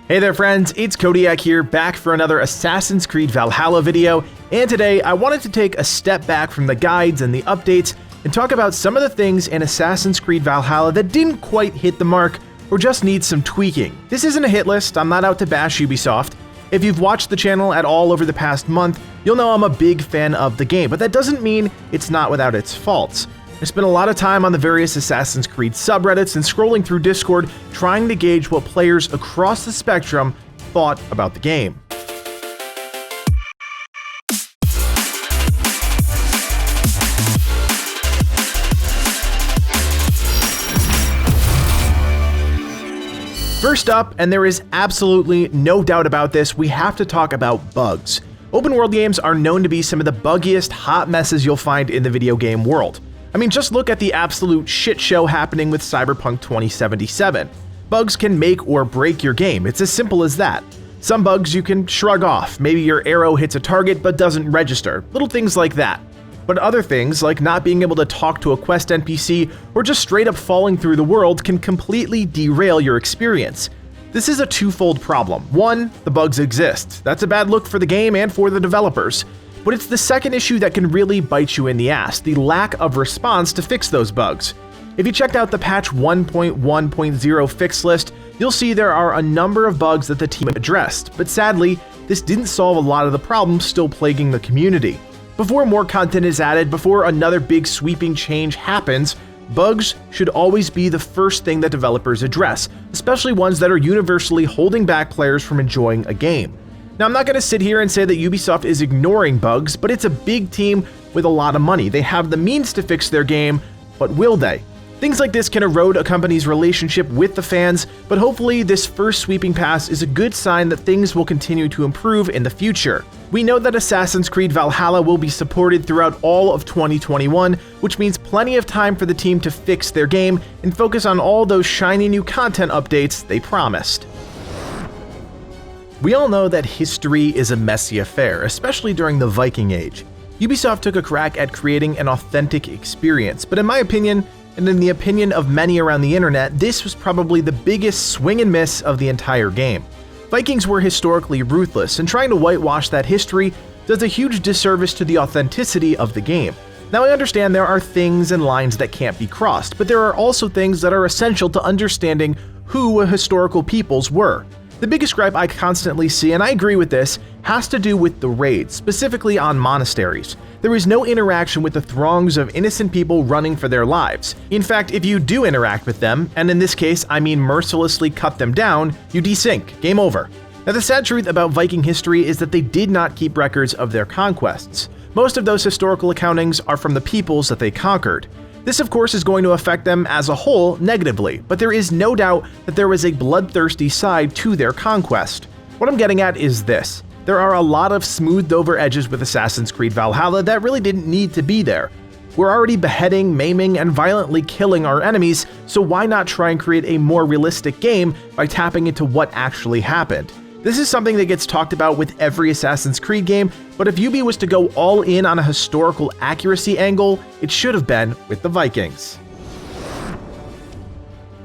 Hey there friends, it's Codiak here, back for another Assassin's Creed Valhalla video, and today I wanted to take a step back from the guides and the updates and talk about some of the things in Assassin's Creed Valhalla that didn't quite hit the mark or just need some tweaking. This isn't a hit list, I'm not out to bash Ubisoft. If you've watched the channel at all over the past month, you'll know I'm a big fan of the game, but that doesn't mean it's not without its faults. I spent a lot of time on the various Assassin's Creed subreddits and scrolling through Discord trying to gauge what players across the spectrum thought about the game. First up, and there is absolutely no doubt about this, we have to talk about bugs. Open world games are known to be some of the buggiest hot messes you'll find in the video game world. I mean, just look at the absolute shit show happening with Cyberpunk 2077. Bugs can make or break your game, it's as simple as that. Some bugs you can shrug off, maybe your arrow hits a target but doesn't register, little things like that. But other things, like not being able to talk to a quest NPC or just straight up falling through the world, can completely derail your experience. This is a twofold problem. One, the bugs exist. That's a bad look for the game and for the developers. But it's the second issue that can really bite you in the ass, the lack of response to fix those bugs. If you checked out the patch 1.1.0 fix list, you'll see there are a number of bugs that the team addressed, but sadly, this didn't solve a lot of the problems still plaguing the community. Before more content is added, before another big sweeping change happens, bugs should always be the first thing that developers address, especially ones that are universally holding back players from enjoying a game. Now, I'm not going to sit here and say that Ubisoft is ignoring bugs, but it's a big team with a lot of money. They have the means to fix their game, but will they? Things like this can erode a company's relationship with the fans, but hopefully this first sweeping pass is a good sign that things will continue to improve in the future. We know that Assassin's Creed Valhalla will be supported throughout all of 2021, which means plenty of time for the team to fix their game and focus on all those shiny new content updates they promised. We all know that history is a messy affair, especially during the Viking Age. Ubisoft took a crack at creating an authentic experience, but in my opinion, and in the opinion of many around the internet, this was probably the biggest swing and miss of the entire game. Vikings were historically ruthless, and trying to whitewash that history does a huge disservice to the authenticity of the game. Now, I understand there are things and lines that can't be crossed, but there are also things that are essential to understanding who historical peoples were. The biggest gripe I constantly see, and I agree with this, has to do with the raids, specifically on monasteries. There is no interaction with the throngs of innocent people running for their lives. In fact, if you do interact with them, and in this case I mean mercilessly cut them down, you desync, game over. Now, the sad truth about Viking history is that they did not keep records of their conquests. Most of those historical accountings are from the peoples that they conquered. This, of course, is going to affect them as a whole negatively, but there is no doubt that there was a bloodthirsty side to their conquest. What I'm getting at is this. There are a lot of smoothed over edges with Assassin's Creed Valhalla that really didn't need to be there. We're already beheading, maiming, and violently killing our enemies, so why not try and create a more realistic game by tapping into what actually happened? This is something that gets talked about with every Assassin's Creed game, but if Ubi was to go all in on a historical accuracy angle, it should have been with the Vikings.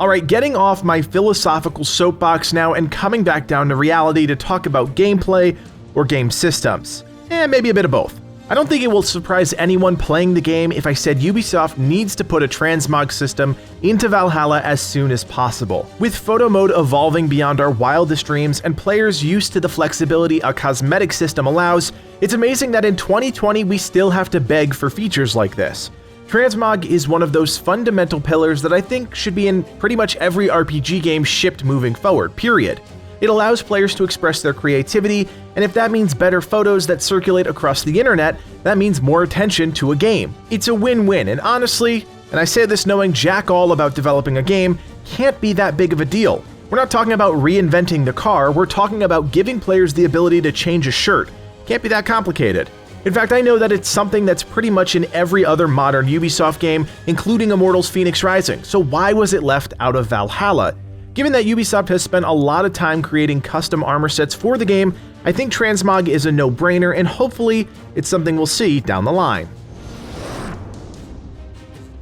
Alright, getting off my philosophical soapbox now and coming back down to reality to talk about gameplay or game systems. Maybe a bit of both. I don't think it will surprise anyone playing the game if I said Ubisoft needs to put a transmog system into Valhalla as soon as possible. With photo mode evolving beyond our wildest dreams and players used to the flexibility a cosmetic system allows, it's amazing that in 2020 we still have to beg for features like this. Transmog is one of those fundamental pillars that I think should be in pretty much every RPG game shipped moving forward, period. It allows players to express their creativity, and if that means better photos that circulate across the internet, that means more attention to a game. It's a win-win, and honestly, and I say this knowing jack all about developing a game, can't be that big of a deal. We're not talking about reinventing the car, we're talking about giving players the ability to change a shirt. Can't be that complicated. In fact, I know that it's something that's pretty much in every other modern Ubisoft game, including Immortals Fenyx Rising, so why was it left out of Valhalla? Given that Ubisoft has spent a lot of time creating custom armor sets for the game, I think transmog is a no-brainer, and hopefully it's something we'll see down the line.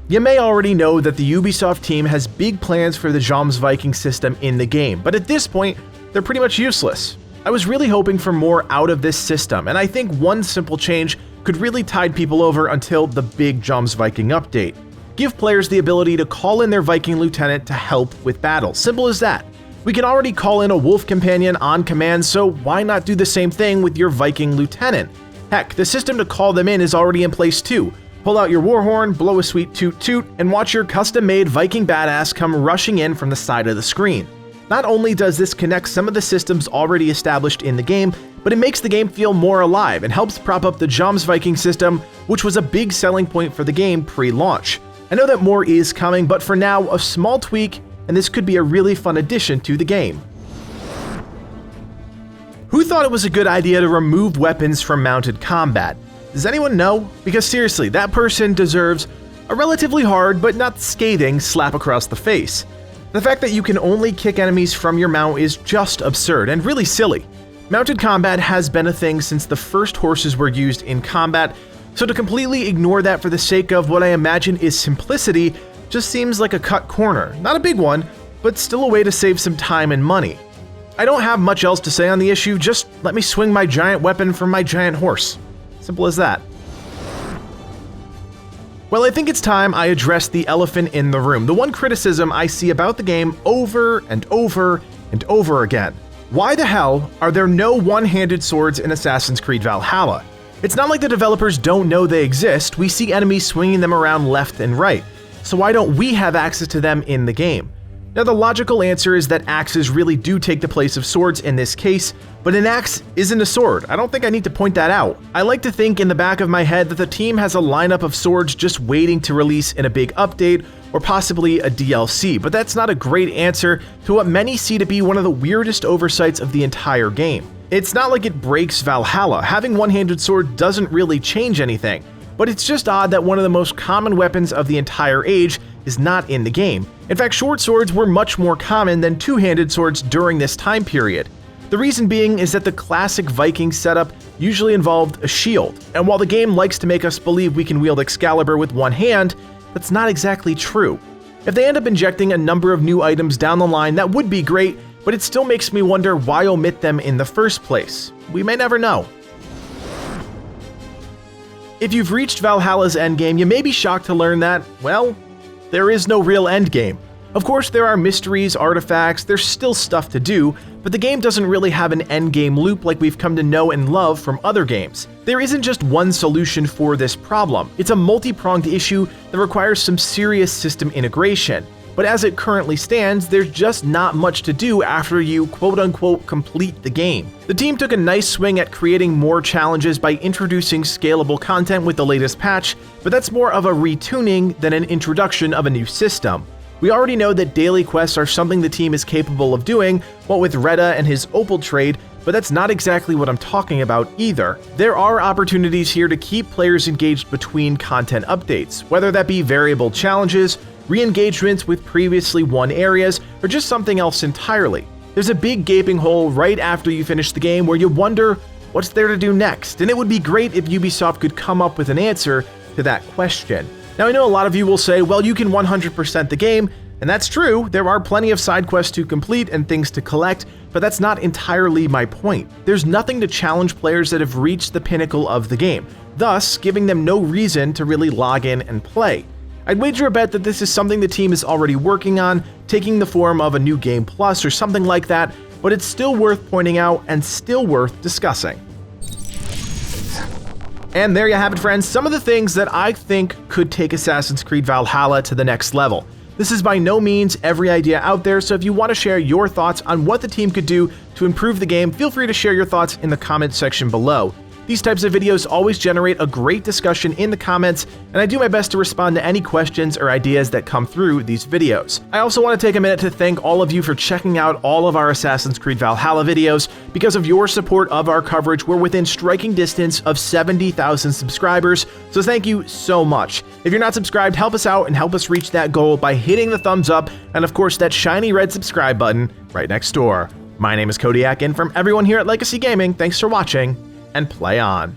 You may already know that the Ubisoft team has big plans for the JOMSVIKING system in the game, but at this point, they're pretty much useless. I was really hoping for more out of this system, and I think one simple change could really tide people over until the big JOMSVIKING update. Give players the ability to call in their Viking lieutenant to help with battles. Simple as that. We can already call in a wolf companion on command, so why not do the same thing with your Viking lieutenant? Heck, the system to call them in is already in place too. Pull out your warhorn, blow a sweet toot toot, and watch your custom-made Viking badass come rushing in from the side of the screen. Not only does this connect some of the systems already established in the game, but it makes the game feel more alive and helps prop up the JOMSVIKING system, which was a big selling point for the game pre-launch. I know that more is coming, but for now, a small tweak, and this could be a really fun addition to the game. Who thought it was a good idea to remove weapons from mounted combat? Does anyone know? Because seriously, that person deserves a relatively hard but not scathing slap across the face. The fact that you can only kick enemies from your mount is just absurd and really silly. Mounted combat has been a thing since the first horses were used in combat, so to completely ignore that for the sake of what I imagine is simplicity just seems like a cut corner. Not a big one, but still a way to save some time and money. I don't have much else to say on the issue, just let me swing my giant weapon from my giant horse. Simple as that. Well, I think it's time I address the elephant in the room, the one criticism I see about the game over and over and over again. Why the hell are there no one-handed swords in Assassin's Creed Valhalla? It's not like the developers don't know they exist, we see enemies swinging them around left and right, so why don't we have access to them in the game? Now, the logical answer is that axes really do take the place of swords in this case, but an axe isn't a sword. I don't think I need to point that out. I like to think in the back of my head that the team has a lineup of swords just waiting to release in a big update or possibly a DLC, but that's not a great answer to what many see to be one of the weirdest oversights of the entire game. It's not like it breaks Valhalla. Having one-handed sword doesn't really change anything, but it's just odd that one of the most common weapons of the entire age is not in the game. In fact, short swords were much more common than two-handed swords during this time period. The reason being is that the classic Viking setup usually involved a shield, and while the game likes to make us believe we can wield Excalibur with one hand, that's not exactly true. If they end up injecting a number of new items down the line, that would be great, but it still makes me wonder why omit them in the first place. We may never know. If you've reached Valhalla's endgame, you may be shocked to learn that, well, there is no real endgame. Of course, there are mysteries, artifacts, there's still stuff to do, but the game doesn't really have an endgame loop like we've come to know and love from other games. There isn't just one solution for this problem. It's a multi-pronged issue that requires some serious system integration. But as it currently stands, there's just not much to do after you quote-unquote complete the game. The team took a nice swing at creating more challenges by introducing scalable content with the latest patch, but that's more of a retuning than an introduction of a new system. We already know that daily quests are something the team is capable of doing, what with Reda and his Opal trade, but that's not exactly what I'm talking about either. There are opportunities here to keep players engaged between content updates, whether that be variable challenges, re-engagements with previously won areas, or just something else entirely. There's a big gaping hole right after you finish the game where you wonder what's there to do next, and it would be great if Ubisoft could come up with an answer to that question. Now, I know a lot of you will say, well, you can 100% the game, and that's true, there are plenty of side quests to complete and things to collect, but that's not entirely my point. There's nothing to challenge players that have reached the pinnacle of the game, thus giving them no reason to really log in and play. I'd wager a bet that this is something the team is already working on, taking the form of a new game plus or something like that, but it's still worth pointing out and still worth discussing. And there you have it, friends, some of the things that I think could take Assassin's Creed Valhalla to the next level. This is by no means every idea out there, so if you want to share your thoughts on what the team could do to improve the game, feel free to share your thoughts in the comments section below. These types of videos always generate a great discussion in the comments, and I do my best to respond to any questions or ideas that come through these videos. I also want to take a minute to thank all of you for checking out all of our Assassin's Creed Valhalla videos. Because of your support of our coverage, we're within striking distance of 70,000 subscribers, so thank you so much. If you're not subscribed, help us out and help us reach that goal by hitting the thumbs up and of course that shiny red subscribe button right next door. My name is Codiak, and from everyone here at Legacy Gaming, thanks for watching, and play on.